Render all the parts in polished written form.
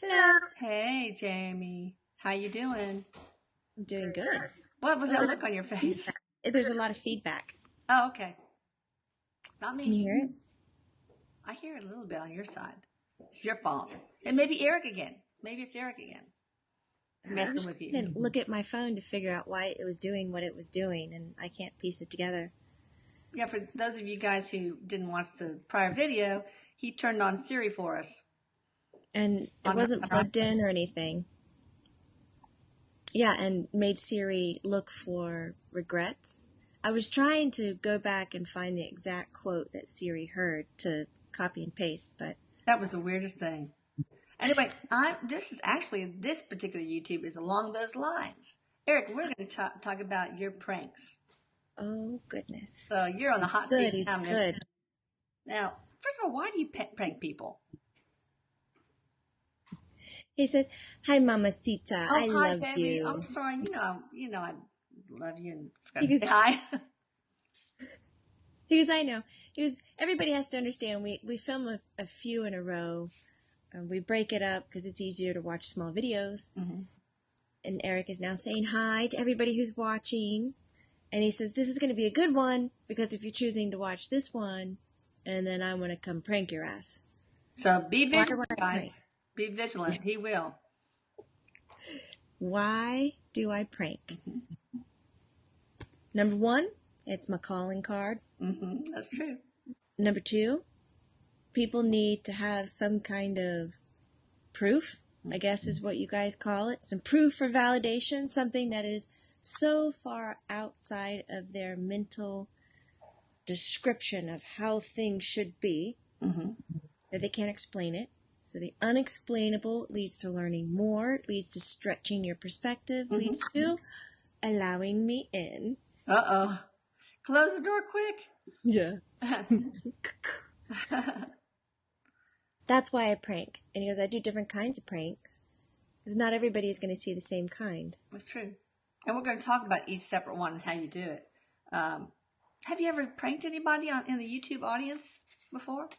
Hello. Hey, Jamie. How you doing? I'm doing good. What was that look on your face? There's a lot of feedback. Oh, okay. Not Can you me. hear it? I hear it a little bit on your side. It's your fault. And maybe Eric again. Maybe it's Eric again. I Messing was with trying you. to look at my phone to figure out why it was doing what it was doing, and I can't piece it together. Yeah, for those of you guys who didn't watch the prior video, he turned on Siri for us. And it wasn't plugged in or anything. Yeah, and made Siri look for regrets. I was trying to go back and find the exact quote that Siri heard to copy and paste, but That was the weirdest thing. Anyway, this particular YouTube is along those lines. Eric, we're going to talk about your pranks. oh goodness. So you're on the hot Good, seat he's now, mister. good. Now, first of all, why do you prank people? He said, "Hi, Mamacita. I Hi, love baby. you." I'm sorry. I love you and forgot He to goes, say hi. Because I know. Everybody has to understand, we film a few in a row. We break it up because it's easier to watch small videos. Mm-hmm. And Erik is now saying hi to everybody who's watching. And he says, this is going to be a good one because if you're choosing to watch this one, and then I want to come prank your ass. So be Why vigilant, would I guys. prank? Be vigilant. He will. Why do I prank? Number one, it's my calling card. Mm-hmm. That's true. Number two, people need to have some kind of proof, I guess is what you guys call it. Some proof for validation, something that is so far outside of their mental description of how things should be that they can't explain it. So the unexplainable leads to learning more, leads to stretching your perspective, leads to allowing me in. Uh-oh. Close the door quick. Yeah. That's why I prank. And he goes, I do different kinds of pranks because not everybody is going to see the same kind. That's true. And we're going to talk about each separate one and how you do it. Have you ever pranked anybody in the YouTube audience before?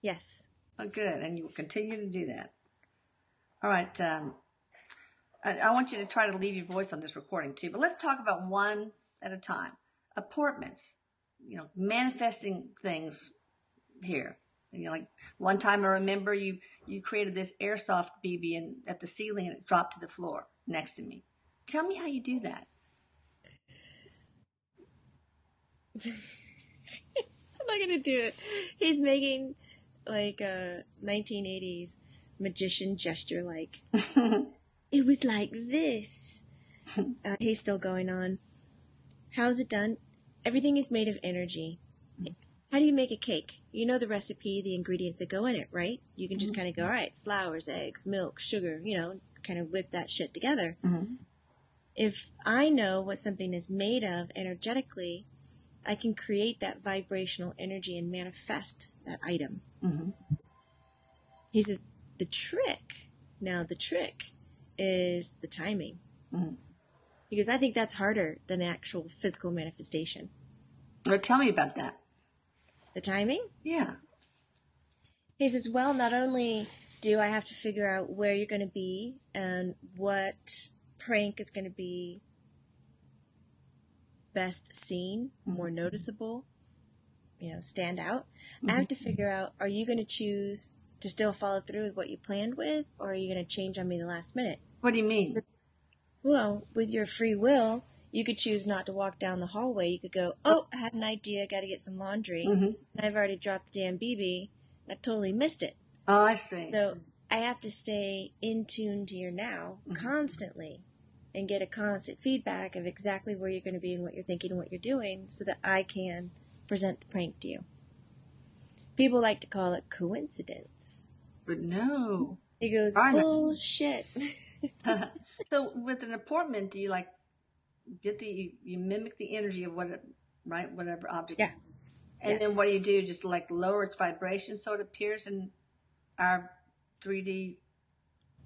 Yes. Oh, good. And you will continue to do that. All right. I want you to try to leave your voice on this recording too, but let's talk about one at a time. Appointments, manifesting things here. Like one time I remember you created this airsoft BB at the ceiling and it dropped to the floor next to me. Tell me how you do that. I'm not going to do it. He's making like a 1980s magician gesture like, it was like this. He's still going on. How's it done? Everything is made of energy. How do you make a cake? You know the recipe, the ingredients that go in it, right? You can just kind of go, all right, flours, eggs, milk, sugar, kind of whip that shit together. If I know what something is made of energetically, I can create that vibrational energy and manifest that item. He says, the trick is the timing. Because I think that's harder than the actual physical manifestation. Well, tell me about that. The timing? Yeah. He says, well, not only do I have to figure out where you're going to be and what prank is going to be best seen, more noticeable, stand out. I have to figure out, are you going to choose to still follow through with what you planned with, or are you going to change on me the last minute? What do you mean? Well, with your free will, you could choose not to walk down the hallway. You could go, oh, I had an idea, got to get some laundry. And I've already dropped the damn BB. I totally missed it. Oh, I see. So I have to stay in tune to your now constantly and get a constant feedback of exactly where you're going to be and what you're thinking and what you're doing so that I can present the prank to you. People like to call it coincidence. But no. He goes, bullshit. So with an appointment, do you you mimic the energy of whatever object? Yeah. And then what do you do? Just lower its vibration so it appears in our 3D?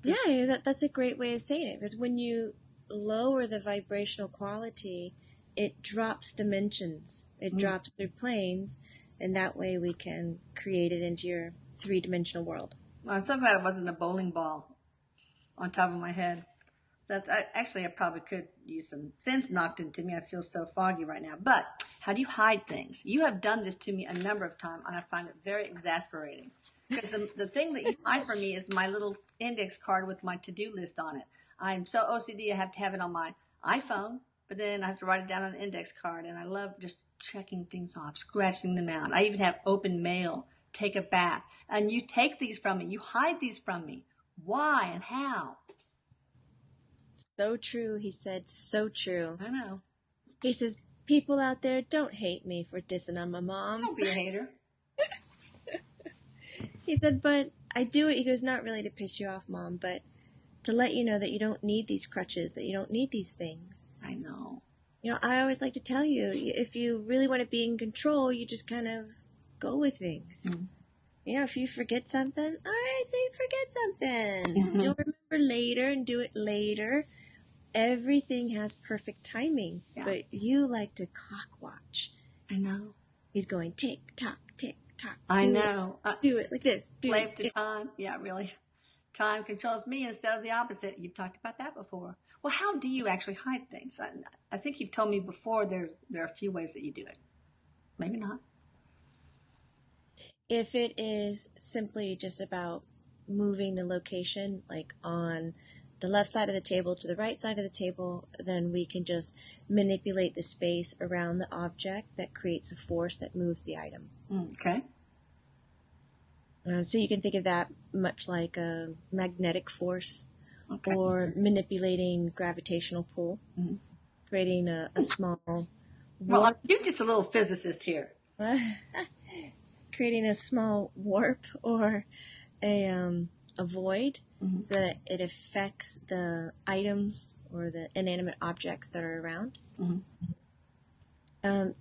Yeah, that's a great way of saying it. Because when you lower the vibrational quality, it drops dimensions. It drops through planes. And that way we can create it into your three-dimensional world. Well, I'm so glad it wasn't a bowling ball on top of my head. So I probably could use some sense knocked into me. I feel so foggy right now. But how do you hide things? You have done this to me a number of times, and I find it very exasperating. Because the thing that you hide from me is my little index card with my to-do list on it. I'm so OCD, I have to have it on my iPhone, but then I have to write it down on the index card. And I love just checking things off, scratching them out. I even have open mail, take a bath. And you take these from me. You hide these from me. Why and how? So true, he said, so true. I know. He says, people out there, don't hate me for dissing on my mom. Don't be a hater. He said, but I do it, he goes, not really to piss you off, Mom, but to let you know that you don't need these crutches, that you don't need these things. I know. You know, I always like to tell you, if you really want to be in control, you just kind of go with things. Mm-hmm. You know, if you forget something, all right, so you forget something. Mm-hmm. You'll remember later and do it later. Everything has perfect timing, but you like to clock watch. I know. He's going tick tock, tick tock. I know. Do it like this. Slave to time. Yeah, really. Time controls me instead of the opposite. You've talked about that before. Well, how do you actually hide things? I think you've told me before there are a few ways that you do it. Maybe not. If it is simply just about moving the location, like on the left side of the table to the right side of the table, then we can just manipulate the space around the object that creates a force that moves the item. Okay. So you can think of that much like a magnetic force, or manipulating gravitational pull, creating a small warp. Well, you're just a little physicist here. Creating a small warp or a void, so that it affects the items or the inanimate objects that are around.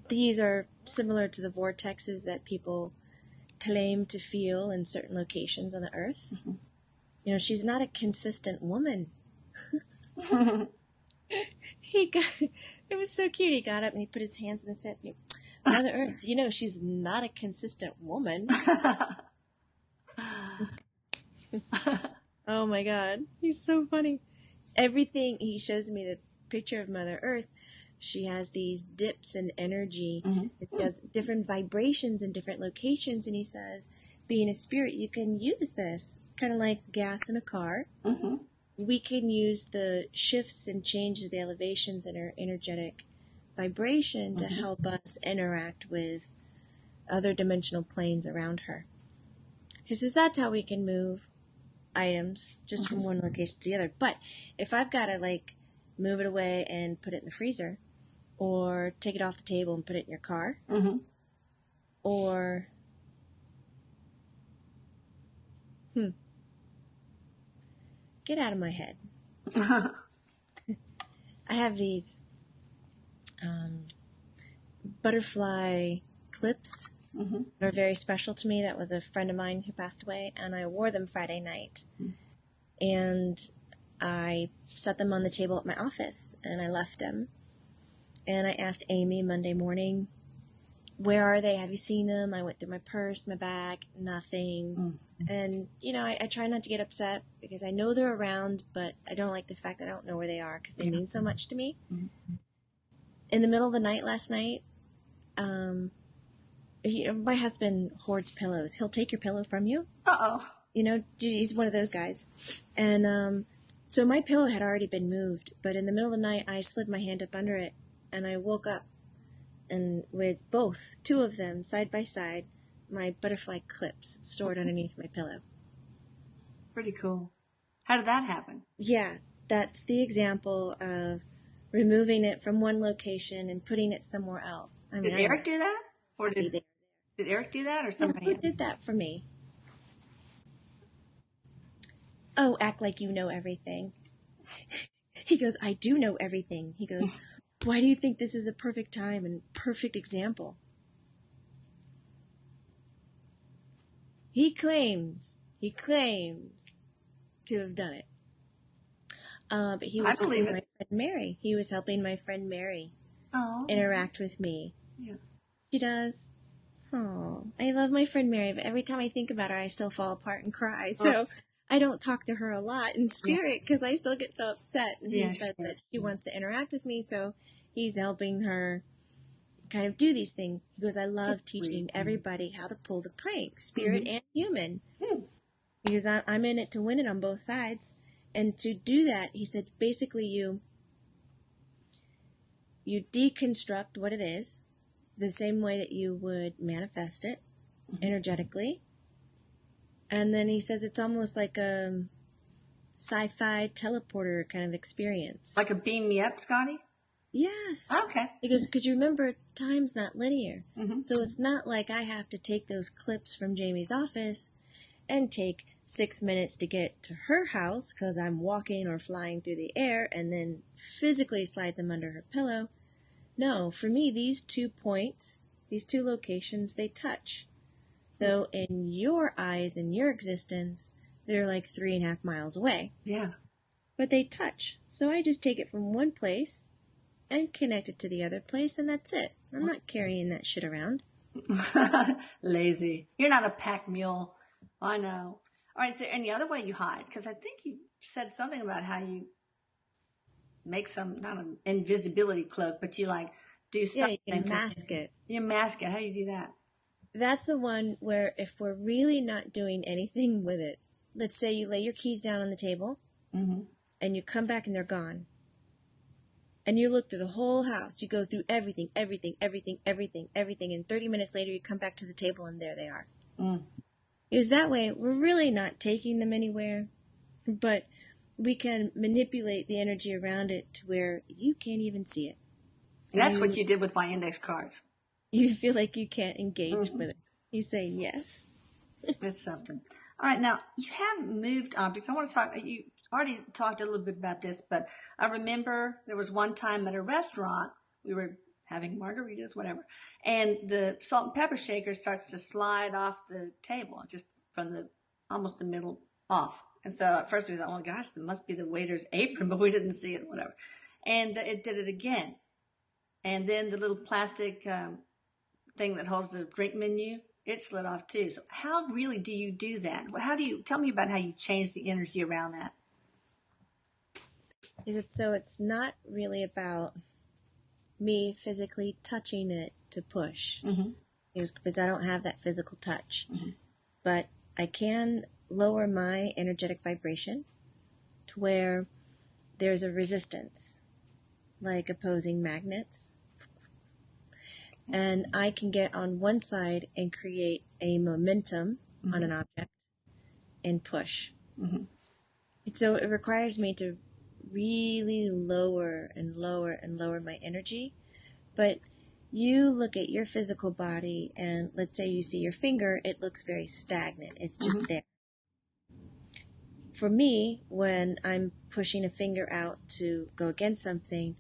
These are similar to the vortexes that people claim to feel in certain locations on the earth. You know, she's not a consistent woman. It was so cute. He got up and he put his hands on his head. Mother Earth, you know, she's not a consistent woman. Oh my God, he's so funny. Everything, he shows me the picture of Mother Earth. She has these dips in energy. It does different vibrations in different locations. And he says, being a spirit, you can use this, kind of like gas in a car. We can use the shifts and changes, the elevations in our energetic vibration to help us interact with other dimensional planes around her. He says that's how we can move items just from one location to the other. But if I've got to like move it away and put it in the freezer, or take it off the table and put it in your car, or get out of my head. I have these butterfly clips that are very special to me. That was a friend of mine who passed away, and I wore them Friday night. And I set them on the table at my office, and I left them. And I asked Amy Monday morning, where are they? Have you seen them? I went through my purse, my bag, nothing. And, you know, I try not to get upset because I know they're around, but I don't like the fact that I don't know where they are because they mean so much to me. In the middle of the night last night, my husband hoards pillows. He'll take your pillow from you. You know, he's one of those guys. And so my pillow had already been moved, but in the middle of the night, I slid my hand up under it, and I woke up, and with two of them, side by side, my butterfly clips stored underneath my pillow. Pretty cool. How did that happen? Yeah, that's the example of removing it from one location and putting it somewhere else. I mean, did Erik do that? Or did Erik do that, or somebody else? Who did that for me? Oh, act like you know everything. He goes, I do know everything. He goes, why do you think this is a perfect time and perfect example? He claims to have done it. But he was helping my friend Mary. He was helping my friend Mary interact with me. Yeah. She does. Oh, I love my friend Mary, but every time I think about her, I still fall apart and cry. So I don't talk to her a lot in spirit because I still get so upset. And he says that she wants to interact with me, so he's helping her kind of do these things. He goes, I love teaching everybody how to pull the prank, spirit and human. Because I'm in it to win it on both sides. And to do that, he said, basically you deconstruct what it is the same way that you would manifest it energetically. And then he says it's almost like a sci-fi teleporter kind of experience. Like a beam me up, Scotty? Yes. Okay. Because you remember, time's not linear. So it's not like I have to take those clips from Jamie's office and take 6 minutes to get to her house because I'm walking or flying through the air and then physically slide them under her pillow. No, for me, these 2 points, these 2 locations, they touch. Though in your eyes, in your existence, they're like 3.5 miles away. Yeah. But they touch. So I just take it from one place and connect it to the other place, and that's it. I'm not carrying that shit around. Lazy. You're not a pack mule. I know. All right, is there any other way you hide? Because I think you said something about how you make some, not an invisibility cloak, but you like do something. Yeah, you can mask it. You mask it. How do you do that? That's the one where if we're really not doing anything with it, let's say you lay your keys down on the table, and you come back and they're gone. And you look through the whole house. You go through everything, and 30 minutes later you come back to the table and there they are. Because that way, we're really not taking them anywhere, but we can manipulate the energy around it to where you can't even see it. And that's what you did with my index cards. You feel like you can't engage with it. You say yes. It's something. All right, now, you have moved objects. I want to talk, you already talked a little bit about this, but I remember there was one time at a restaurant, we were having margaritas, whatever, and the salt and pepper shaker starts to slide off the table, just from almost the middle off. And so at first we thought, oh gosh, it must be the waiter's apron, but we didn't see it, whatever. And it did it again. And then the little plastic thing that holds the drink menu, it slid off too. So how really do you do that? Tell me about how you change the energy around that? So it's not really about me physically touching it to push, because I don't have that physical touch. But I can lower my energetic vibration to where there's a resistance, like opposing magnets. And I can get on one side and create a momentum on an object and push. So it requires me to really lower and lower and lower my energy. But you look at your physical body and let's say you see your finger, it looks very stagnant. It's just there. For me, when I'm pushing a finger out to go against something,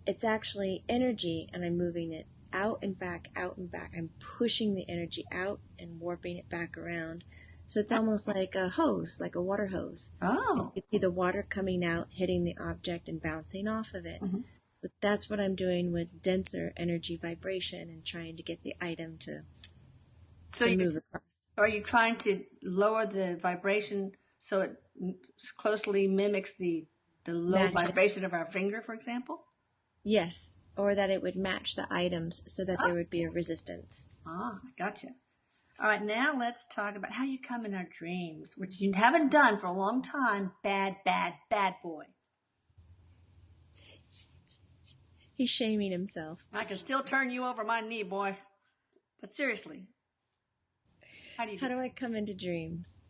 it's actually energy and I'm moving it out and back, out and back. I'm pushing the energy out and warping it back around. So it's almost like a hose, like a water hose. Oh. You see the water coming out, hitting the object and bouncing off of it. But that's what I'm doing with denser energy vibration and trying to get the item to move across. Are you trying to lower the vibration so it closely mimics the low vibration of our finger, for example? Yes, or that it would match the items so that there would be a resistance. Ah, gotcha. All right, now let's talk about how you come in our dreams, which you haven't done for a long time. Bad, bad, bad boy. He's shaming himself. I can still turn you over my knee, boy. But seriously, how do I come into dreams?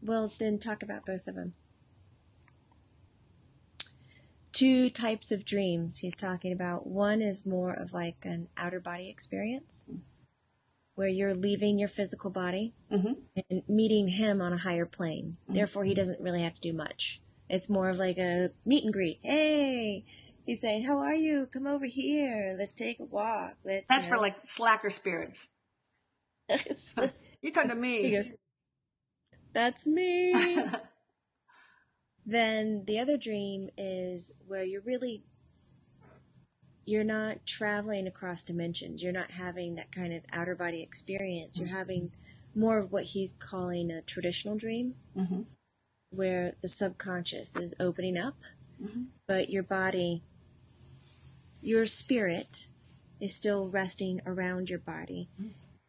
Well, then talk about both of them. 2 types of dreams he's talking about. One is more of like an outer body experience where you're leaving your physical body and meeting him on a higher plane. Therefore, he doesn't really have to do much. It's more of like a meet and greet. Hey, he's saying, how are you? Come over here. Let's take a walk. That's for like slacker spirits. You come to me. He goes, that's me. Then the other dream is where you're really you're not traveling across dimensions. You're not having that kind of outer body experience. You're having more of what he's calling a traditional dream, where the subconscious is opening up, but your body, your spirit, is still resting around your body.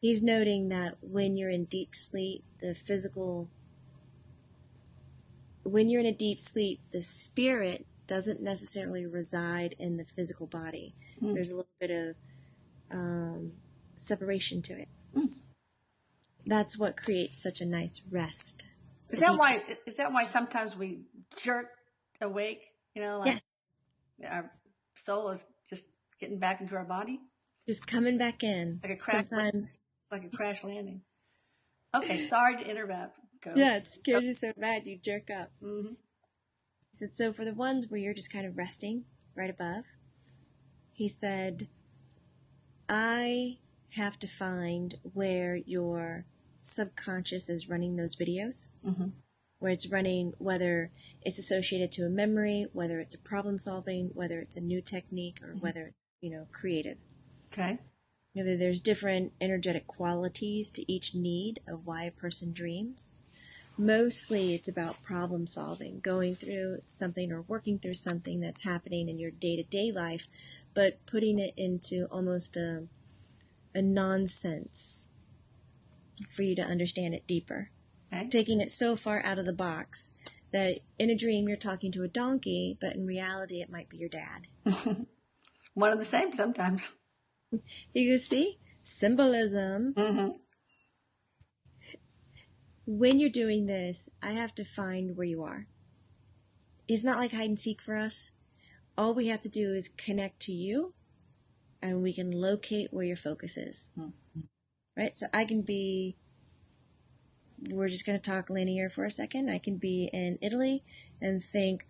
He's noting that when you're in deep sleep, when you're in a deep sleep, the spirit doesn't necessarily reside in the physical body. There's a little bit of separation to it. That's what creates such a nice rest. Is that why sometimes we jerk awake? You know, like Yes, our soul is just getting back into our body, just coming back in. like a crash, Sometimes, like a crash landing. Okay, sorry to interrupt. Go. yeah, it scares you so bad you jerk up. He said, so for the ones where you're just kind of resting right above, he said, I have to find where your subconscious is running those videos, where it's running, whether it's associated to a memory, whether it's a problem solving, whether it's a new technique, or whether it's, creative. Okay. There's different energetic qualities to each need of why a person dreams. Mostly it's about problem solving, going through something or working through something that's happening in your day-to-day life, but putting it into almost a nonsense for you to understand it deeper. Okay. Taking it so far out of the box that in a dream you're talking to a donkey, but in reality it might be your dad. One of the same sometimes. You can see symbolism. When you're doing this, I have to find where you are. It's not like hide and seek for us. All we have to do is connect to you, and we can locate where your focus is. Right? So we're just going to talk linear for a second. I can be in Italy and think,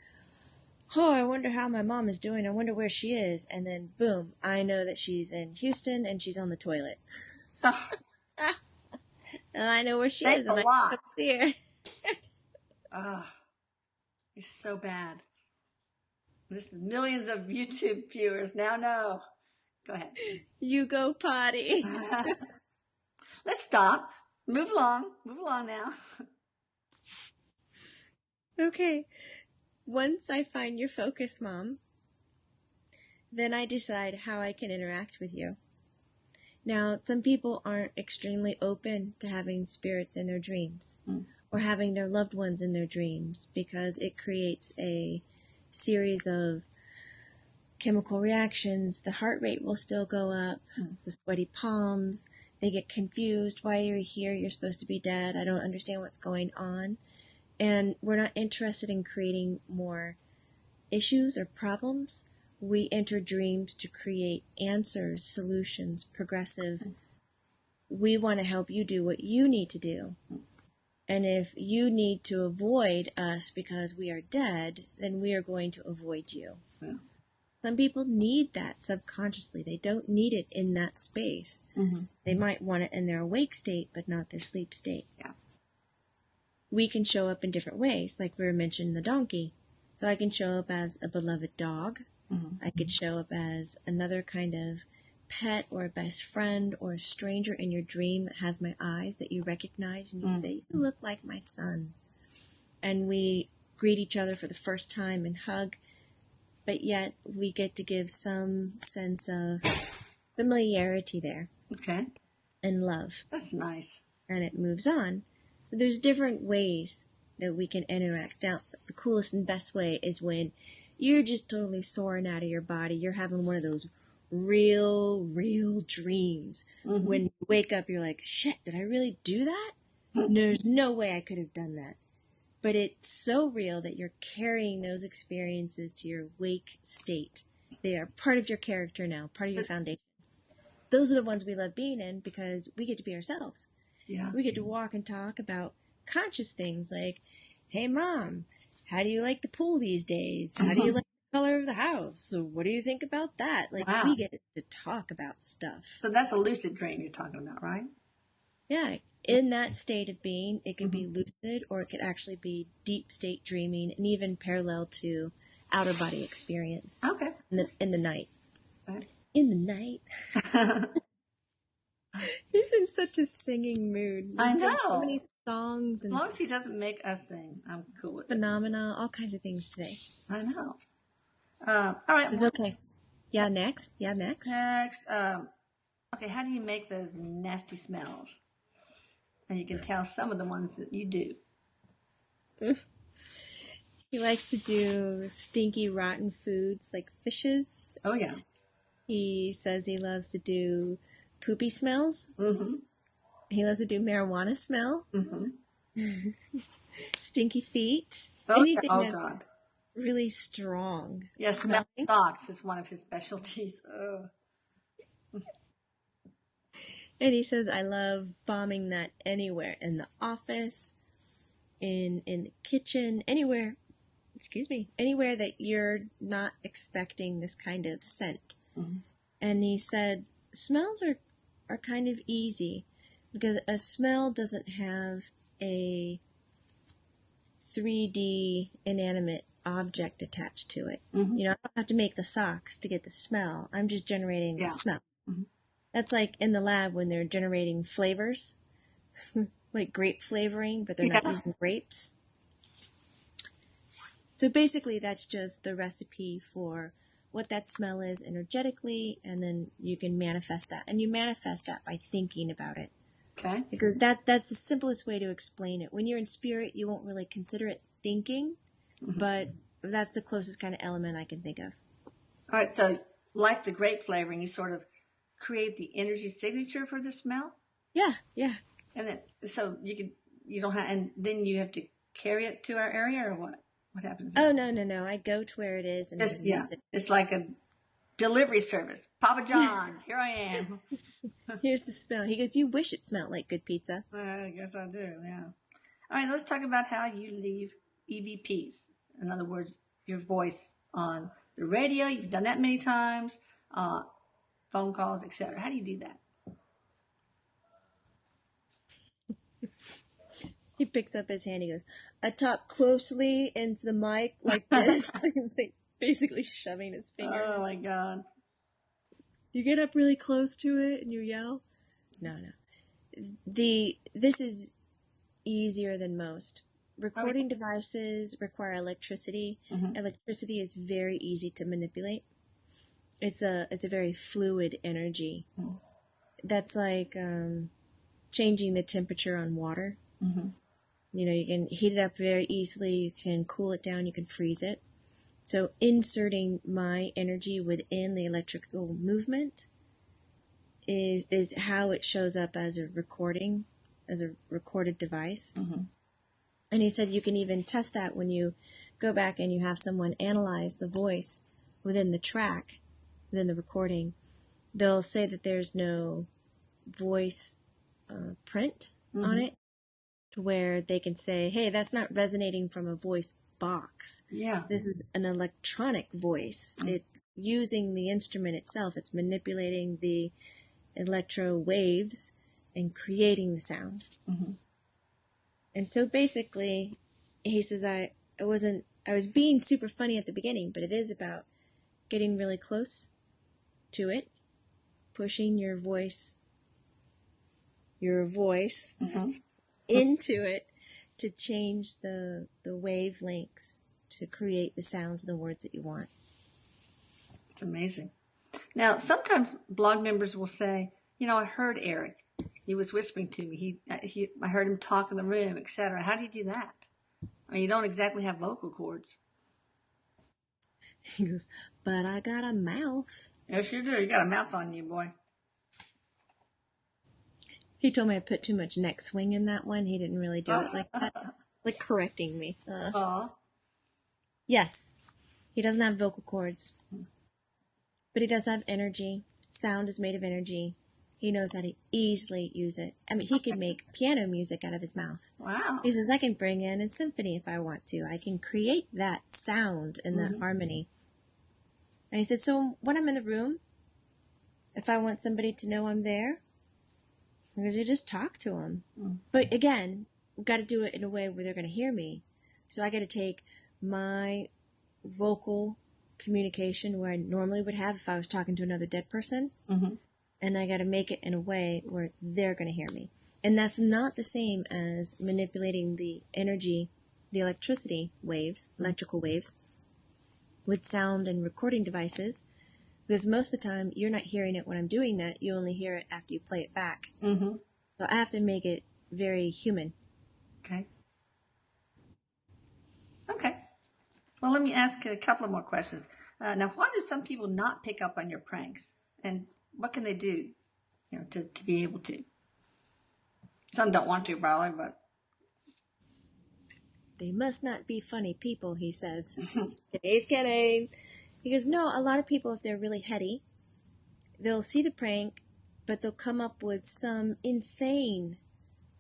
oh, I wonder how my mom is doing. I wonder where she is. And then, boom, I know that she's in Houston and she's on the toilet. And I know where she Thanks is. a And lot. I see her. You're so bad. This is millions of YouTube viewers now know. Go ahead. You go potty. Let's stop. Move along now. Okay. Once I find your focus, Mom, then I decide how I can interact with you. Now, some people aren't extremely open to having spirits in their dreams or having their loved ones in their dreams because it creates a series of chemical reactions. The heart rate will still go up, the sweaty palms, they get confused. Why are you here? You're supposed to be dead. I don't understand what's going on. And we're not interested in creating more issues or problems. We enter dreams to create answers, solutions, progressive. We want to help you do what you need to do. And if you need to avoid us because we are dead, then we are going to avoid you. Yeah. Some people need that subconsciously. They don't need it in that space. They might want it in their awake state, but not their sleep state. Yeah. We can show up in different ways, like we were mentioning the donkey. So I can show up as a beloved dog. I could show up as another kind of pet or a best friend or a stranger in your dream that has my eyes that you recognize and you say, you look like my son. And we greet each other for the first time and hug, but yet we get to give some sense of familiarity there. Okay. And love. That's nice. And it moves on. So there's different ways that we can interact. Now, the coolest and best way is when you're just totally soaring out of your body. You're having one of those real dreams. When you wake up, you're like, shit, did I really do that? There's no way I could have done that. But it's so real that you're carrying those experiences to your wake state. They are part of your character now, part of your foundation. Those are the ones we love being in because we get to be ourselves. Yeah. We get to walk and talk about conscious things like, hey, Mom, how do you like the pool these days? How do you like the color of the house? So what do you think about that? Like, Wow. we get to talk about stuff. So that's a lucid dream you're talking about, right? Yeah. In that state of being, it could be lucid or it could actually be deep state dreaming and even parallel to outer body experience Okay. in the night. In the night. He's in such a singing mood. I There's been so know. many songs As and long as he doesn't make us sing, I'm cool with it. phenomena, all kinds of things today. I know. All right. It's okay. Yeah, next. Yeah, next. Next. Okay, how do you make those nasty smells? And you can tell some of the ones that you do. He likes to do stinky, rotten foods like fishes. Oh, yeah. He says he loves to do poopy smells. Mm-hmm. He loves to do marijuana smell. Mm-hmm. Stinky feet. Oh, yeah. Anything Oh, that's God. really strong. Yeah, smell smelling. socks is one of his specialties. Oh. And he says, I love bombing that anywhere. In the office, in the kitchen, anywhere that you're not expecting this kind of scent. Mm-hmm. And he said, smells are kind of easy because a smell doesn't have a 3D inanimate object attached to it. Mm-hmm. You know, I don't have to make the socks to get the smell. I'm just generating the smell. Mm-hmm. That's like in the lab when they're generating flavors, like grape flavoring, but they're not using grapes. So basically that's just the recipe for what that smell is energetically, and then you can manifest that. And you manifest that by thinking about it. Okay. Because that's the simplest way to explain it. When you're in spirit, you won't really consider it thinking, but that's the closest kind of element I can think of. All right, so like the grape flavoring, you sort of create the energy signature for the smell? Yeah. And then, so you don't have, and then you have to carry it to our area, or what? What happens? Oh, no. I go to where it is. And it's like a delivery service. Papa John's, here I am. Here's the smell. He goes, you wish it smelled like good pizza. I guess I do, yeah. All right, let's talk about how you leave EVPs. In other words, your voice on the radio. You've done that many times. Phone calls, etc. How do you do that? He picks up his hand. He goes, I talk closely into the mic like this. He's like basically shoving his finger. Oh, my God. You get up really close to it and you yell? No. This is easier than most. Recording devices require electricity. Mm-hmm. Electricity is very easy to manipulate. It's a very fluid energy. Mm-hmm. That's like changing the temperature on water. Mm-hmm. You know, you can heat it up very easily. You can cool it down. You can freeze it. So inserting my energy within the electrical movement is how it shows up as a recording, as a recorded device. Mm-hmm. And he said you can even test that when you go back and you have someone analyze the voice within the track, within the recording. They'll say that there's no voice print on it, to where they can say, hey, that's not resonating from a voice box. Yeah. This is an electronic voice. Mm-hmm. It's using the instrument itself. It's manipulating the electro waves and creating the sound. Mm-hmm. And so basically, he says, I was being super funny at the beginning, but it is about getting really close to it, pushing your voice mm-hmm. into it to change the wavelengths to create the sounds and the words that you want. It's amazing. Now, sometimes blog members will say, I heard Erik. He was whispering to me. I heard him talk in the room, etc. How do you do that? I mean, you don't exactly have vocal cords. He goes, but I got a mouth. Yes, you do. You got a mouth on you, boy. He told me I put too much neck swing in that one. He didn't really do it like that. Like correcting me. Yes. He doesn't have vocal cords. But he does have energy. Sound is made of energy. He knows how to easily use it. I mean, he could make piano music out of his mouth. Wow. He says, I can bring in a symphony if I want to. I can create that sound and that harmony. And he said, so when I'm in the room, if I want somebody to know I'm there, because you just talk to them. Mm. But again, we've got to do it in a way where they're going to hear me. So I got to take my vocal communication where I normally would have if I was talking to another dead person. Mm-hmm. And I got to make it in a way where they're going to hear me. And that's not the same as manipulating the energy, the electricity waves, electrical waves, with sound and recording devices. Because most of the time, you're not hearing it when I'm doing that. You only hear it after you play it back. Mm-hmm. So I have to make it very human. Okay. Okay. Well, let me ask a couple of more questions. Now, why do some people not pick up on your pranks? And what can they do, to be able to? Some don't want to, probably, but... They must not be funny people, he says. He's kidding. He goes, no, a lot of people, if they're really heady, they'll see the prank, but they'll come up with some insane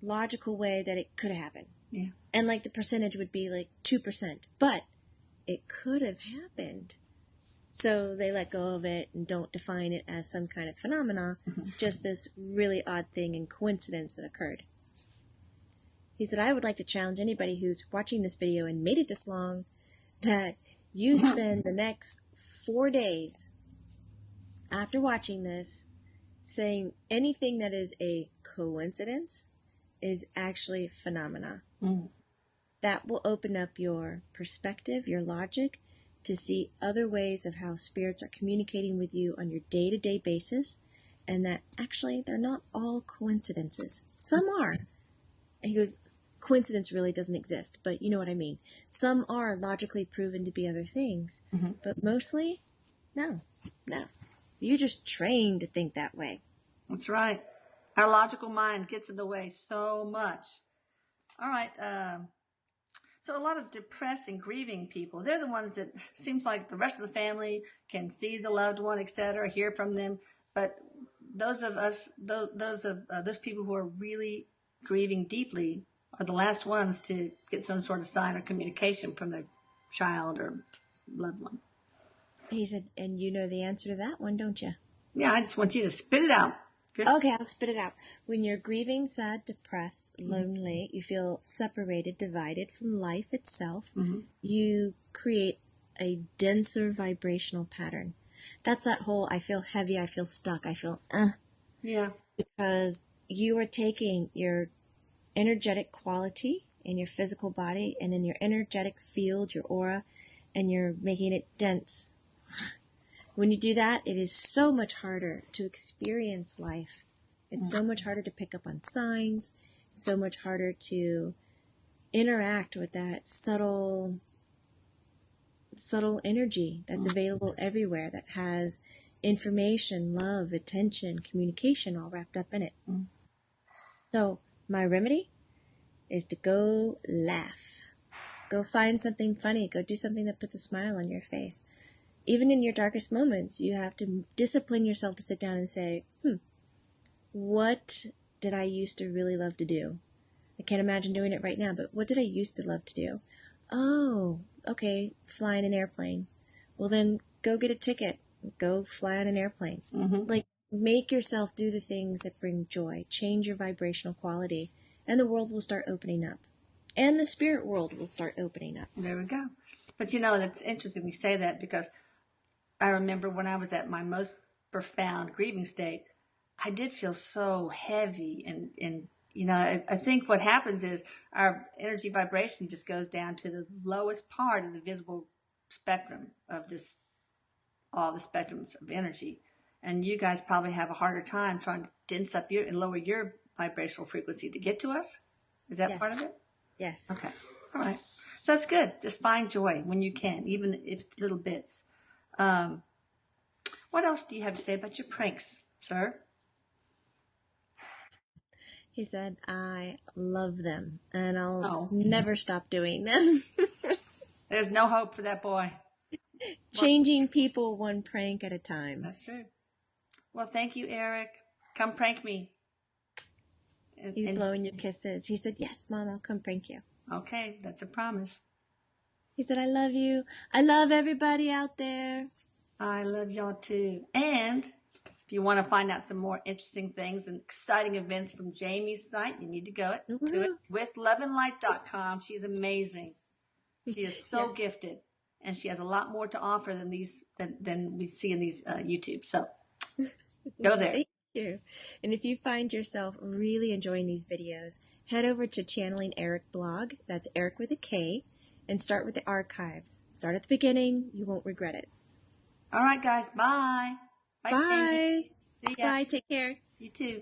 logical way that it could have happened. Yeah. And like the percentage would be like 2%. But it could have happened. So they let go of it and don't define it as some kind of phenomena, just this really odd thing and coincidence that occurred. He said, I would like to challenge anybody who's watching this video and made it this long, that you spend the next 4 days after watching this saying anything that is a coincidence is actually phenomena. Mm. That will open up your perspective, your logic, to see other ways of how spirits are communicating with you on your day-to-day basis, and that actually they're not all coincidences. Some are. And he goes, coincidence really doesn't exist, but you know what I mean. Some are logically proven to be other things, but mostly, no. You're just trained to think that way. That's right. Our logical mind gets in the way so much. All right. So a lot of depressed and grieving people, they're the ones that seems like the rest of the family can see the loved one, etc., hear from them. But those of us, those people who are really grieving deeply are the last ones to get some sort of sign or communication from their child or loved one. He said, and you know the answer to that one, don't you? Yeah, I just want you to spit it out. Okay, I'll spit it out. When you're grieving, sad, depressed, lonely, you feel separated, divided from life itself, you create a denser vibrational pattern. That's that whole, I feel heavy, I feel stuck, I feel, Yeah. Because you are taking your energetic quality in your physical body and in your energetic field, your aura, and you're making it dense. When you do that, it is so much harder to experience life. It's so much harder to pick up on signs. It's so much harder to interact with that subtle energy that's available everywhere, that has information, love, attention, communication all wrapped up in it. So my remedy is to go laugh. Go find something funny. Go do something that puts a smile on your face. Even in your darkest moments, you have to discipline yourself to sit down and say, what did I used to really love to do? I can't imagine doing it right now, but what did I used to love to do? Oh, okay, fly in an airplane. Well, then go get a ticket. Go fly on an airplane. Like, make yourself do the things that bring joy. Change your vibrational quality, and the world will start opening up. And the spirit world will start opening up. There we go. But that's interesting you say that, because I remember when I was at my most profound grieving state, I did feel so heavy. And I think what happens is our energy vibration just goes down to the lowest part of the visible spectrum of all the spectrums of energy. And you guys probably have a harder time trying to dense up and lower your vibrational frequency to get to us. Is that part of it? Yes. Okay. All right. So that's good. Just find joy when you can, even if it's little bits. What else do you have to say about your pranks, sir? He said, I love them, and I'll never stop doing them. There's no hope for that boy. Changing people one prank at a time. That's true. Well, thank you, Erik. Come prank me. He's blowing you kisses. He said, yes, Mom, I'll come prank you. Okay, that's a promise. He said, I love you. I love everybody out there. I love y'all too. And if you want to find out some more interesting things and exciting events from Jamie's site, you need to go to it with loveandlight.com. She's amazing. She is so gifted. and she has a lot more to offer than than we see in these YouTube. So go there. Thank you. And if you find yourself really enjoying these videos, head over to Channeling Erik blog. That's Erik with a K, and start with the archives. Start at the beginning. You won't regret it. All right, guys. Bye. Bye. See ya. Bye. Take care. You too.